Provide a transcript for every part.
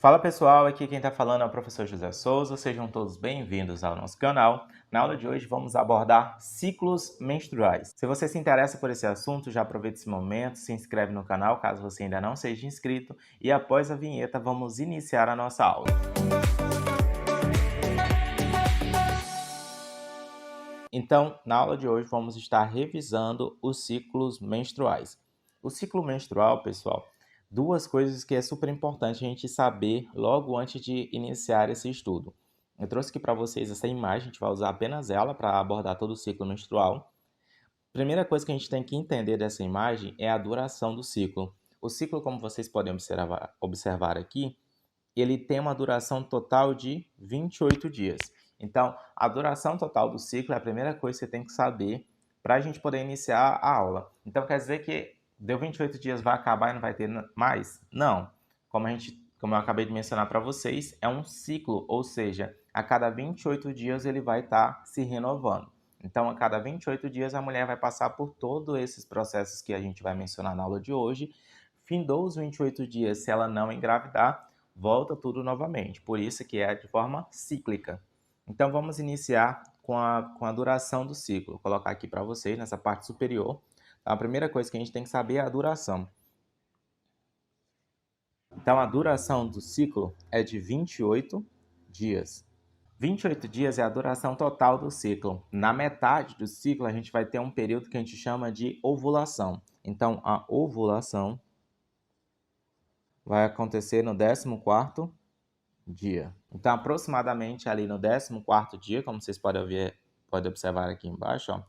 Fala pessoal, aqui quem está falando é o professor José Souza, sejam todos bem-vindos ao nosso canal. Na aula de hoje vamos abordar ciclos menstruais. Se você se interessa por esse assunto, já aproveita esse momento, se inscreve no canal caso você ainda não seja inscrito e após a vinheta vamos iniciar a nossa aula. Então, na aula de hoje vamos estar revisando os ciclos menstruais. O ciclo menstrual, pessoal, duas coisas que é super importante a gente saber logo antes de iniciar esse estudo. Eu trouxe aqui para vocês essa imagem, a gente vai usar apenas ela para abordar todo o ciclo menstrual. Primeira coisa que a gente tem que entender dessa imagem é a duração do ciclo. O ciclo, como vocês podem observar aqui, ele tem uma duração total de 28 dias. Então, a duração total do ciclo é a primeira coisa que você tem que saber para a gente poder iniciar a aula. Então, quer dizer que deu 28 dias, vai acabar e não vai ter mais? Não. Como eu acabei de mencionar para vocês, é um ciclo, ou seja, a cada 28 dias ele vai estar se renovando. Então, a cada 28 dias, a mulher vai passar por todos esses processos que a gente vai mencionar na aula de hoje. Findou os 28 dias, se ela não engravidar, volta tudo novamente. Por isso que é de forma cíclica. Então, vamos iniciar com a duração do ciclo. Vou colocar aqui para vocês, nessa parte superior. Então, a primeira coisa que a gente tem que saber é a duração. Então, a duração do ciclo é de 28 dias. 28 dias é a duração total do ciclo. Na metade do ciclo, a gente vai ter um período que a gente chama de ovulação. Então, a ovulação vai acontecer no 14º dia. Então, aproximadamente ali no 14º dia, como vocês podem observar aqui embaixo, ó,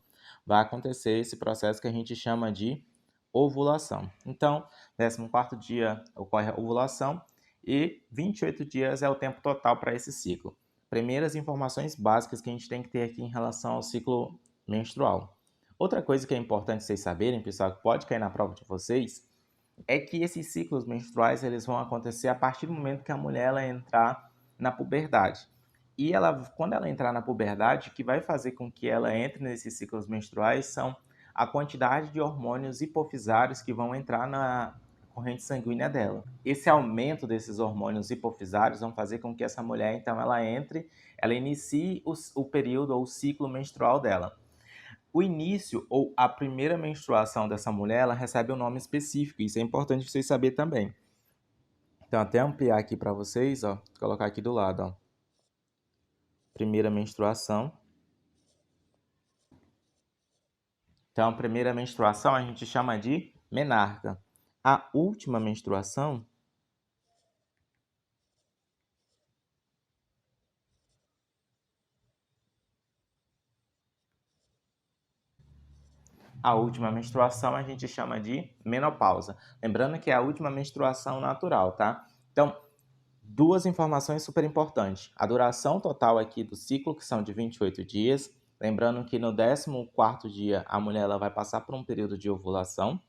vai acontecer esse processo que a gente chama de ovulação. Então, 14º dia ocorre a ovulação e 28 dias é o tempo total para esse ciclo. Primeiras informações básicas que a gente tem que ter aqui em relação ao ciclo menstrual. Outra coisa que é importante vocês saberem, pessoal, que pode cair na prova de vocês, é que esses ciclos menstruais eles vão acontecer a partir do momento que a mulher ela entrar na puberdade. E quando ela entrar na puberdade, o que vai fazer com que ela entre nesses ciclos menstruais são a quantidade de hormônios hipofisários que vão entrar na corrente sanguínea dela. Esse aumento desses hormônios hipofisários vão fazer com que essa mulher, então, ela inicie o período ou o ciclo menstrual dela. O início ou a primeira menstruação dessa mulher, ela recebe um nome específico. Isso é importante vocês saberem também. Então, até ampliar aqui para vocês, ó, colocar aqui do lado, ó. Primeira menstruação. Então, a primeira menstruação a gente chama de menarca. A última menstruação a gente chama de menopausa. Lembrando que é a última menstruação natural, tá? Então, duas informações super importantes. A duração total aqui do ciclo, que são de 28 dias. Lembrando que no 14º dia, a mulher ela vai passar por um período de ovulação.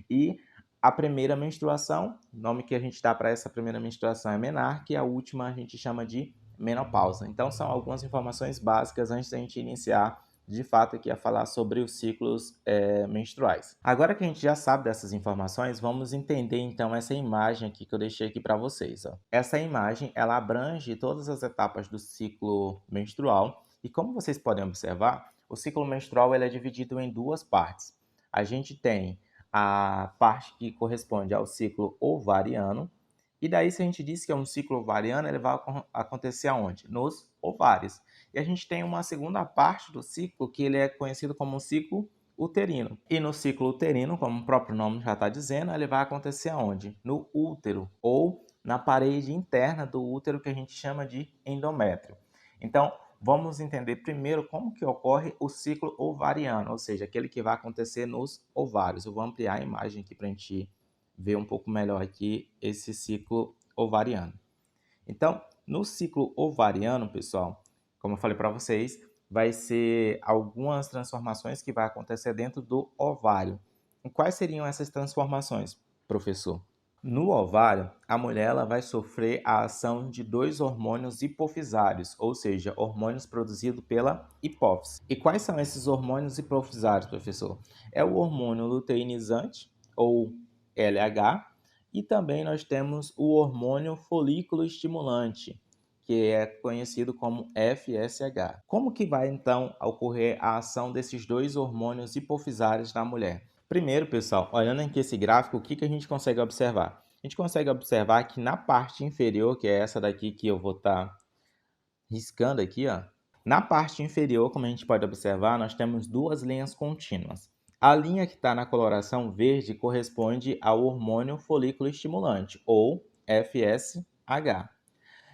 E a primeira menstruação, o nome que a gente dá para essa primeira menstruação é menarca, e a última a gente chama de menopausa. Então, são algumas informações básicas antes da gente iniciar de fato aqui a falar sobre os ciclos menstruais. Agora que a gente já sabe dessas informações, vamos entender então essa imagem aqui que eu deixei aqui para vocês. Ó. Essa imagem ela abrange todas as etapas do ciclo menstrual e como vocês podem observar, o ciclo menstrual ele é dividido em duas partes. A gente tem a parte que corresponde ao ciclo ovariano. E daí, se a gente diz que é um ciclo ovariano, ele vai acontecer aonde? Nos ovários. E a gente tem uma segunda parte do ciclo que ele é conhecido como um ciclo uterino. E no ciclo uterino, como o próprio nome já está dizendo, ele vai acontecer aonde? No útero ou na parede interna do útero que a gente chama de endométrio. Então, vamos entender primeiro como que ocorre o ciclo ovariano, ou seja, aquele que vai acontecer nos ovários. Eu vou ampliar a imagem aqui para a gente ver um pouco melhor aqui esse ciclo ovariano. Então, no ciclo ovariano, pessoal, como eu falei para vocês, vai ser algumas transformações que vai acontecer dentro do ovário. E quais seriam essas transformações, professor? No ovário, a mulher ela vai sofrer a ação de dois hormônios hipofisários, ou seja, hormônios produzidos pela hipófise. E quais são esses hormônios hipofisários, professor? É o hormônio luteinizante, ou LH, E também nós temos o hormônio folículo estimulante, que é conhecido como FSH. Como que vai então ocorrer a ação desses dois hormônios hipofisários na mulher? Primeiro, pessoal, olhando aqui esse gráfico, o que a gente consegue observar? A gente consegue observar que na parte inferior, que é essa daqui que eu vou estar riscando aqui, ó, na parte inferior, como a gente pode observar, nós temos duas linhas contínuas. A linha que está na coloração verde corresponde ao hormônio folículo estimulante, ou FSH.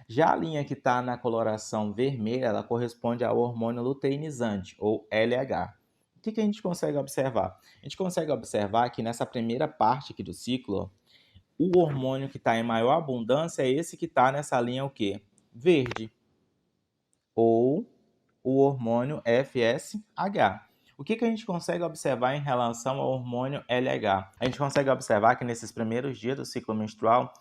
Já a linha que está na coloração vermelha, ela corresponde ao hormônio luteinizante, ou LH. O que a gente consegue observar? A gente consegue observar que nessa primeira parte aqui do ciclo, o hormônio que está em maior abundância é esse que está nessa linha o quê? Verde, ou o hormônio FSH. O que a gente consegue observar em relação ao hormônio LH? A gente consegue observar que nesses primeiros dias do ciclo menstrual,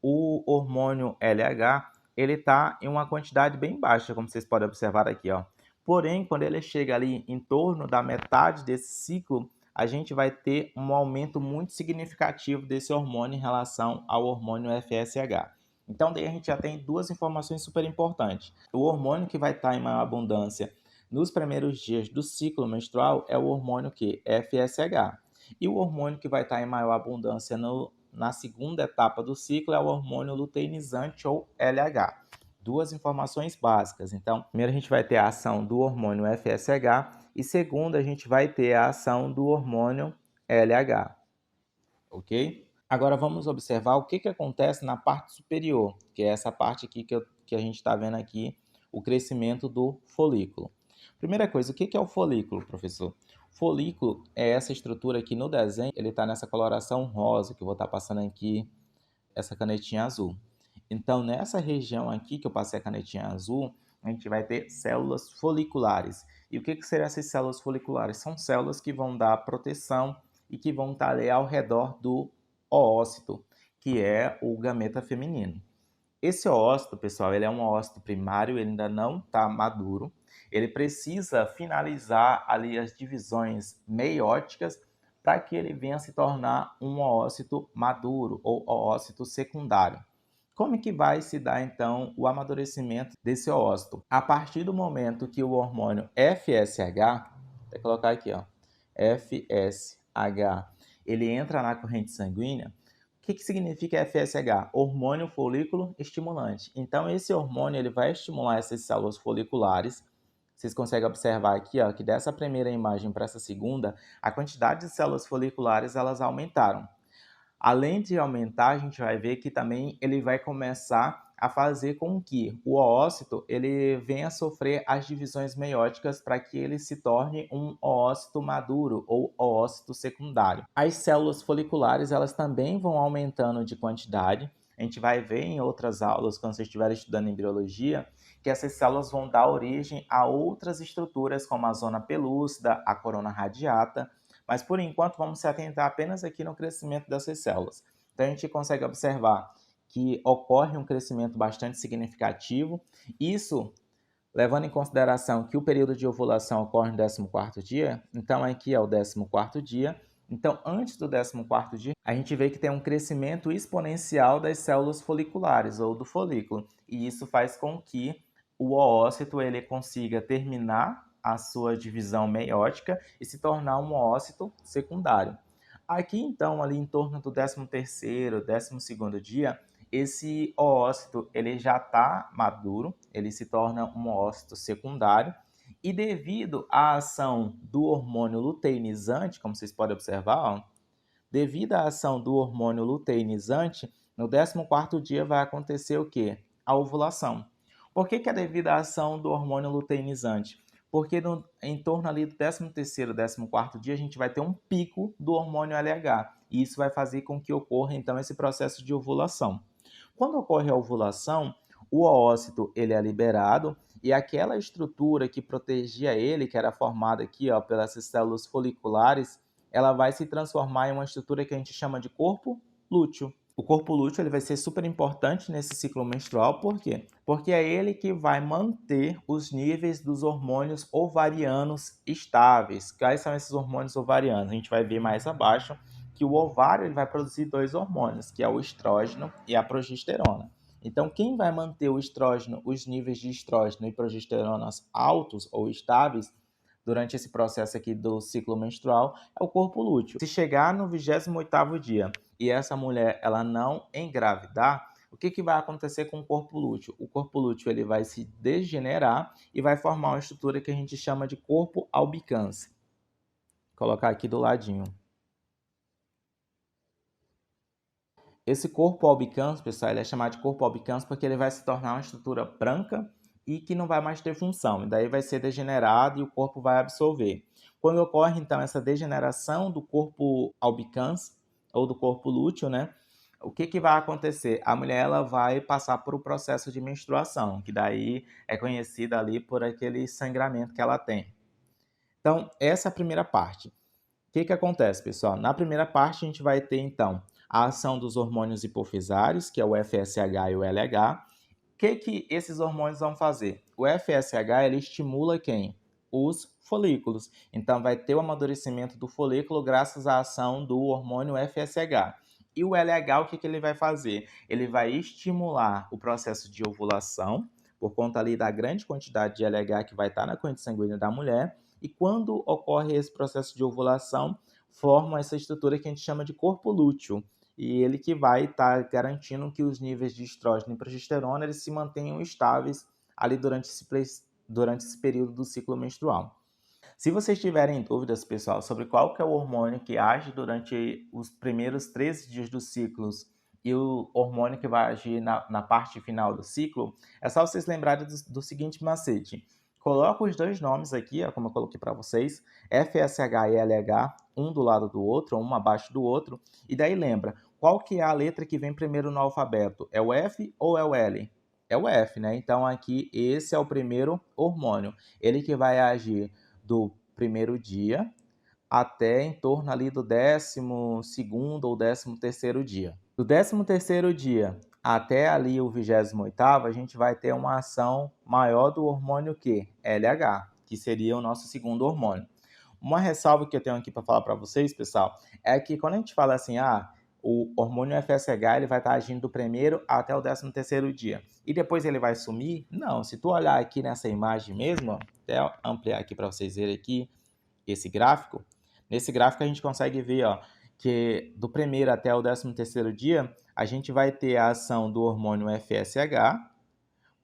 o hormônio LH ele está em uma quantidade bem baixa, como vocês podem observar aqui, ó. Porém, quando ele chega ali em torno da metade desse ciclo, a gente vai ter um aumento muito significativo desse hormônio em relação ao hormônio FSH. Então, daí a gente já tem duas informações super importantes. O hormônio que vai estar em maior abundância nos primeiros dias do ciclo menstrual é o hormônio que? FSH. E o hormônio que vai estar em maior abundância na segunda etapa do ciclo é o hormônio luteinizante ou LH. Duas informações básicas. Então, primeiro a gente vai ter a ação do hormônio FSH e segundo a gente vai ter a ação do hormônio LH. Ok? Agora vamos observar o que acontece na parte superior, que é essa parte aqui que a gente está vendo aqui, o crescimento do folículo. Primeira coisa, o que é o folículo, professor? Folículo é essa estrutura aqui no desenho, ele está nessa coloração rosa, que eu vou estar passando aqui essa canetinha azul. Então, nessa região aqui que eu passei a canetinha azul, a gente vai ter células foliculares. E o que seriam essas células foliculares? São células que vão dar proteção e que vão estar ali ao redor do oócito, que é o gameta feminino. Esse oócito, pessoal, ele é um oócito primário, ele ainda não está maduro. Ele precisa finalizar ali as divisões meióticas para que ele venha se tornar um oócito maduro ou oócito secundário. Como que vai se dar, então, o amadurecimento desse oócito? A partir do momento que o hormônio FSH, vou colocar aqui, ó, FSH, ele entra na corrente sanguínea, o que significa FSH? Hormônio folículo estimulante. Então, esse hormônio ele vai estimular essas células foliculares. Vocês conseguem observar aqui, ó, que dessa primeira imagem para essa segunda, a quantidade de células foliculares elas aumentaram. Além de aumentar, a gente vai ver que também ele vai começar a fazer com que o oócito ele venha a sofrer as divisões meióticas para que ele se torne um oócito maduro ou oócito secundário. As células foliculares elas também vão aumentando de quantidade. A gente vai ver em outras aulas, quando vocês estiverem estudando embriologia, que essas células vão dar origem a outras estruturas, como a zona pelúcida, a corona radiata, mas por enquanto vamos se atentar apenas aqui no crescimento dessas células. Então a gente consegue observar que ocorre um crescimento bastante significativo, isso levando em consideração que o período de ovulação ocorre no 14º dia, então aqui é o 14º dia, então antes do 14º dia, a gente vê que tem um crescimento exponencial das células foliculares ou do folículo, e isso faz com que o oócito ele consiga terminar a sua divisão meiótica e se tornar um oócito secundário. Aqui, então, ali em torno do 13º, 12º dia, esse oócito ele já está maduro, ele se torna um oócito secundário e devido à ação do hormônio luteinizante, como vocês podem observar, ó, devido à ação do hormônio luteinizante, no 14º dia vai acontecer o quê? A ovulação. Por que é devido à ação do hormônio luteinizante? Porque em torno ali do 13º, 14º dia, a gente vai ter um pico do hormônio LH. E isso vai fazer com que ocorra, então, esse processo de ovulação. Quando ocorre a ovulação, o oócito ele é liberado e aquela estrutura que protegia ele, que era formada aqui ó, pelas células foliculares, ela vai se transformar em uma estrutura que a gente chama de corpo lúteo. O corpo lúteo ele vai ser super importante nesse ciclo menstrual, por quê? Porque é ele que vai manter os níveis dos hormônios ovarianos estáveis. Quais são esses hormônios ovarianos? A gente vai ver mais abaixo, que o ovário ele vai produzir dois hormônios, que é o estrógeno e a progesterona. Então, quem vai manter o estrógeno, os níveis de estrógeno e progesterona altos ou estáveis durante esse processo aqui do ciclo menstrual é o corpo lúteo. Se chegar no 28º dia e essa mulher ela não engravidar, o que vai acontecer com o corpo lúteo? O corpo lúteo ele vai se degenerar e vai formar uma estrutura que a gente chama de corpo albicans. Vou colocar aqui do ladinho. Esse corpo albicans, pessoal, ele é chamado de corpo albicans porque ele vai se tornar uma estrutura branca e que não vai mais ter função. E daí vai ser degenerado e o corpo vai absorver. Quando ocorre, então, essa degeneração do corpo albicans, ou do corpo lúteo, né? O que vai acontecer? A mulher ela vai passar por um processo de menstruação, que daí é conhecida ali por aquele sangramento que ela tem. Então, essa é a primeira parte. O que acontece, pessoal? Na primeira parte, a gente vai ter, então, a ação dos hormônios hipofisários, que é o FSH e o LH. O que esses hormônios vão fazer? O FSH, ele estimula quem? Os folículos. Então, vai ter o amadurecimento do folículo graças à ação do hormônio FSH. E o LH, o que ele vai fazer? Ele vai estimular o processo de ovulação, por conta ali da grande quantidade de LH que vai estar na corrente sanguínea da mulher. E quando ocorre esse processo de ovulação, forma essa estrutura que a gente chama de corpo lúteo. E ele que vai estar garantindo que os níveis de estrógeno e progesterona eles se mantenham estáveis ali durante esse período do ciclo menstrual. Se vocês tiverem dúvidas, pessoal, sobre qual que é o hormônio que age durante os primeiros 13 dias dos ciclos e o hormônio que vai agir na parte final do ciclo, é só vocês lembrarem do seguinte macete. Coloca os dois nomes aqui, ó, como eu coloquei para vocês, FSH e LH, um do lado do outro, um abaixo do outro, e daí lembra, qual que é a letra que vem primeiro no alfabeto? É o F ou é o L? É o F, né? Então aqui esse é o primeiro hormônio. Ele que vai agir do primeiro dia até em torno ali do 12º ou 13º dia. Do 13º dia até ali o 28º, a gente vai ter uma ação maior do hormônio que? LH, que seria o nosso segundo hormônio. Uma ressalva que eu tenho aqui para falar para vocês, pessoal, é que quando a gente fala assim, o hormônio FSH ele vai estar agindo do primeiro até o 13º dia. E depois ele vai sumir? Não, se tu olhar aqui nessa imagem mesmo, ó, até ampliar aqui para vocês verem aqui esse gráfico. Nesse gráfico a gente consegue ver ó, que do primeiro até o 13º dia, a gente vai ter a ação do hormônio FSH,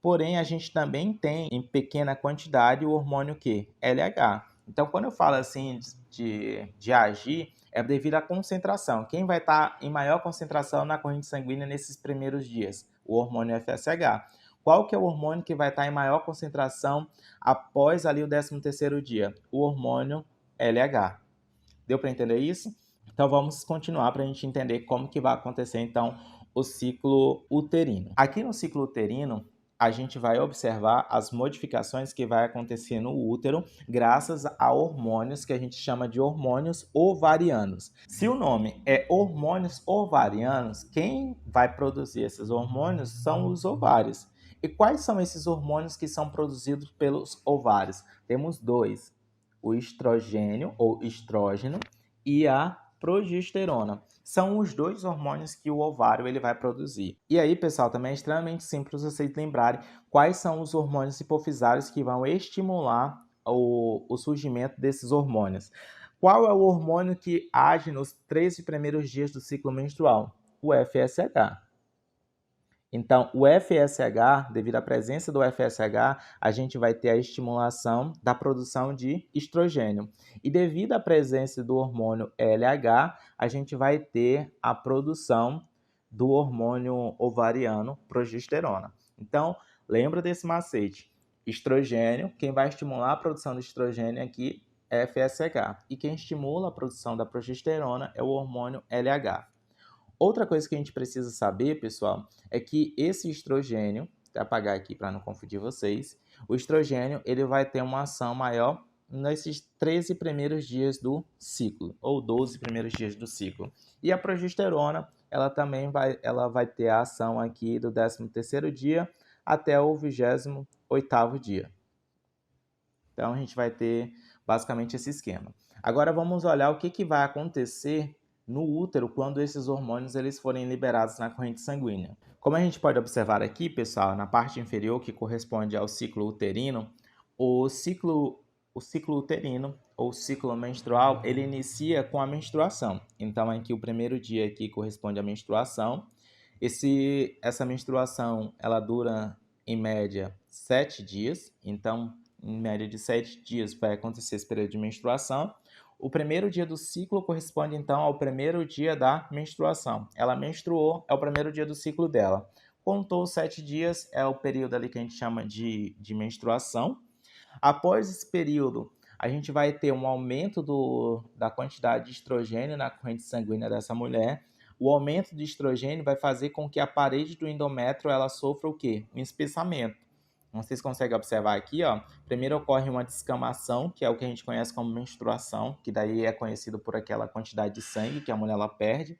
porém a gente também tem em pequena quantidade o hormônio que? LH. Então quando eu falo assim de agir, é devido à concentração. Quem vai estar em maior concentração na corrente sanguínea nesses primeiros dias? O hormônio FSH. Qual que é o hormônio que vai estar em maior concentração após ali o 13º dia? O hormônio LH. Deu para entender isso? Então vamos continuar para a gente entender como que vai acontecer então o ciclo uterino. Aqui no ciclo uterino, a gente vai observar as modificações que vai acontecer no útero graças a hormônios que a gente chama de hormônios ovarianos. Se o nome é hormônios ovarianos, quem vai produzir esses hormônios são os ovários. E quais são esses hormônios que são produzidos pelos ovários? Temos dois, o estrogênio ou estrógeno e a progesterona. São os dois hormônios que o ovário ele vai produzir. E aí, pessoal, também é extremamente simples vocês lembrarem quais são os hormônios hipofisários que vão estimular o surgimento desses hormônios. Qual é o hormônio que age nos 13 primeiros dias do ciclo menstrual? O FSH. Então, o FSH, devido à presença do FSH, a gente vai ter a estimulação da produção de estrogênio. E devido à presença do hormônio LH, a gente vai ter a produção do hormônio ovariano progesterona. Então, lembra desse macete. Estrogênio, quem vai estimular a produção de estrogênio aqui é FSH. E quem estimula a produção da progesterona é o hormônio LH. Outra coisa que a gente precisa saber, pessoal, é que esse estrogênio, vou apagar aqui para não confundir vocês, o estrogênio ele vai ter uma ação maior nesses 13 primeiros dias do ciclo, ou 12 primeiros dias do ciclo. E a progesterona, ela também vai ter a ação aqui do 13º dia até o 28º dia. Então, a gente vai ter basicamente esse esquema. Agora, vamos olhar o que vai acontecer no útero quando esses hormônios eles forem liberados na corrente sanguínea. Como a gente pode observar aqui, pessoal, na parte inferior, que corresponde ao ciclo uterino, o ciclo uterino ou ciclo menstrual, ele inicia com a menstruação. Então, aqui o primeiro dia aqui corresponde à menstruação. Essa menstruação, ela dura em média 7 dias. Então, em média de 7 dias vai acontecer esse período de menstruação. O primeiro dia do ciclo corresponde, então, ao primeiro dia da menstruação. Ela menstruou, é o primeiro dia do ciclo dela. Contou 7 dias, é o período ali que a gente chama de menstruação. Após esse período, a gente vai ter um aumento da quantidade de estrogênio na corrente sanguínea dessa mulher. O aumento de estrogênio vai fazer com que a parede do endométrio ela sofra o quê? Um espessamento. Vocês conseguem observar aqui, ó. Primeiro ocorre uma descamação, que é o que a gente conhece como menstruação, que daí é conhecido por aquela quantidade de sangue que a mulher ela perde.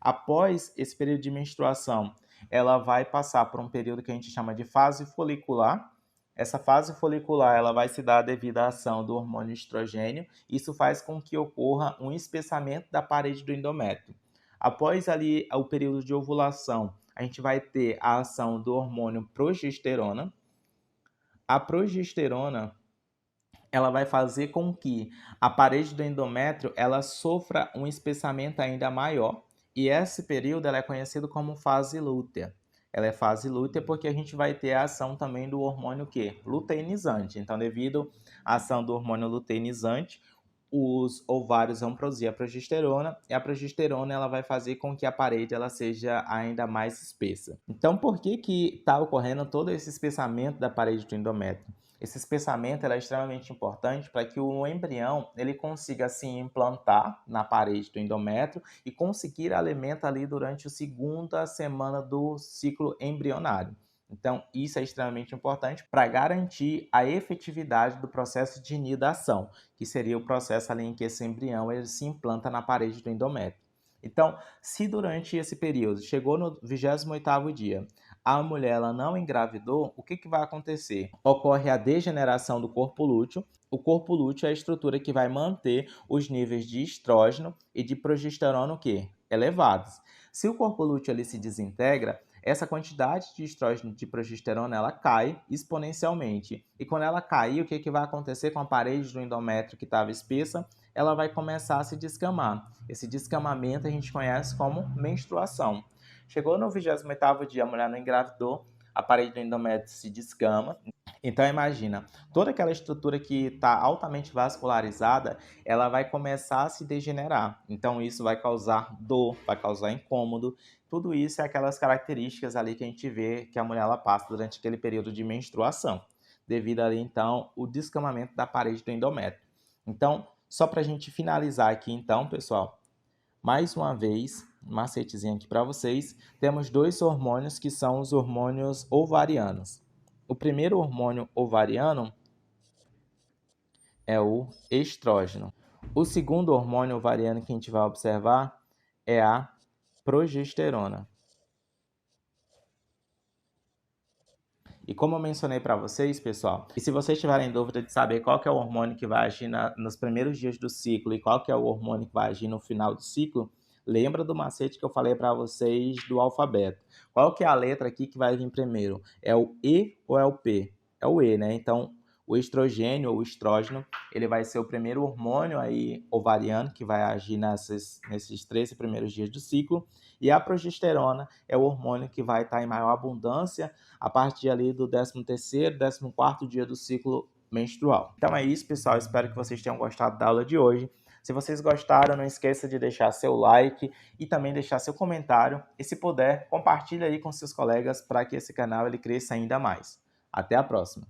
Após esse período de menstruação, ela vai passar por um período que a gente chama de fase folicular. Essa fase folicular ela vai se dar devido à ação do hormônio estrogênio. Isso faz com que ocorra um espessamento da parede do endométrio. Após ali o período de ovulação, a gente vai ter a ação do hormônio progesterona. A progesterona ela vai fazer com que a parede do endométrio ela sofra um espessamento ainda maior. E esse período ela é conhecido como fase lútea. Ela é fase lútea porque a gente vai ter a ação também do hormônio que? Luteinizante. Então, devido à ação do hormônio luteinizante, os ovários vão produzir a progesterona e a progesterona ela vai fazer com que a parede ela seja ainda mais espessa. Então, por que está ocorrendo todo esse espessamento da parede do endométrio? Esse espessamento é extremamente importante para que o embrião ele consiga se implantar na parede do endométrio e conseguir alimento ali durante a segunda semana do ciclo embrionário. Então, isso é extremamente importante para garantir a efetividade do processo de nidação, que seria o processo ali em que esse embrião ele se implanta na parede do endométrio. Então, se durante esse período, chegou no 28º dia, a mulher ela não engravidou, o que vai acontecer? Ocorre a degeneração do corpo lúteo. O corpo lúteo é a estrutura que vai manter os níveis de estrógeno e de progesterona o quê? Elevados. Se o corpo lúteo ele se desintegra, essa quantidade de estrógeno e de progesterona ela cai exponencialmente. E quando ela cair, o que vai acontecer com a parede do endométrio que estava espessa? Ela vai começar a se descamar. Esse descamamento a gente conhece como menstruação. Chegou no 28º dia, a mulher não engravidou, a parede do endométrio se descama. Então imagina, toda aquela estrutura que está altamente vascularizada, ela vai começar a se degenerar. Então isso vai causar dor, vai causar incômodo. Tudo isso é aquelas características ali que a gente vê que a mulher ela passa durante aquele período de menstruação, devido ali então o descamamento da parede do endométrio. Então, só para a gente finalizar aqui então, pessoal, mais uma vez, um macetezinho aqui para vocês, temos dois hormônios que são os hormônios ovarianos. O primeiro hormônio ovariano é o estrógeno. O segundo hormônio ovariano que a gente vai observar é a progesterona. E como eu mencionei para vocês, pessoal, e se vocês tiverem dúvida de saber qual que é o hormônio que vai agir nos primeiros dias do ciclo e qual que é o hormônio que vai agir no final do ciclo, lembra do macete que eu falei para vocês do alfabeto. Qual que é a letra aqui que vai vir primeiro? É o E ou é o P? É o E, né? Então, o estrogênio ou estrógeno, ele vai ser o primeiro hormônio aí ovariano que vai agir nesses 13 primeiros dias do ciclo. E a progesterona é o hormônio que vai estar em maior abundância a partir ali do 13º, 14º dia do ciclo menstrual. Então é isso, pessoal. Espero que vocês tenham gostado da aula de hoje. Se vocês gostaram, não esqueça de deixar seu like e também deixar seu comentário. E se puder, compartilhe aí com seus colegas para que esse canal ele cresça ainda mais. Até a próxima!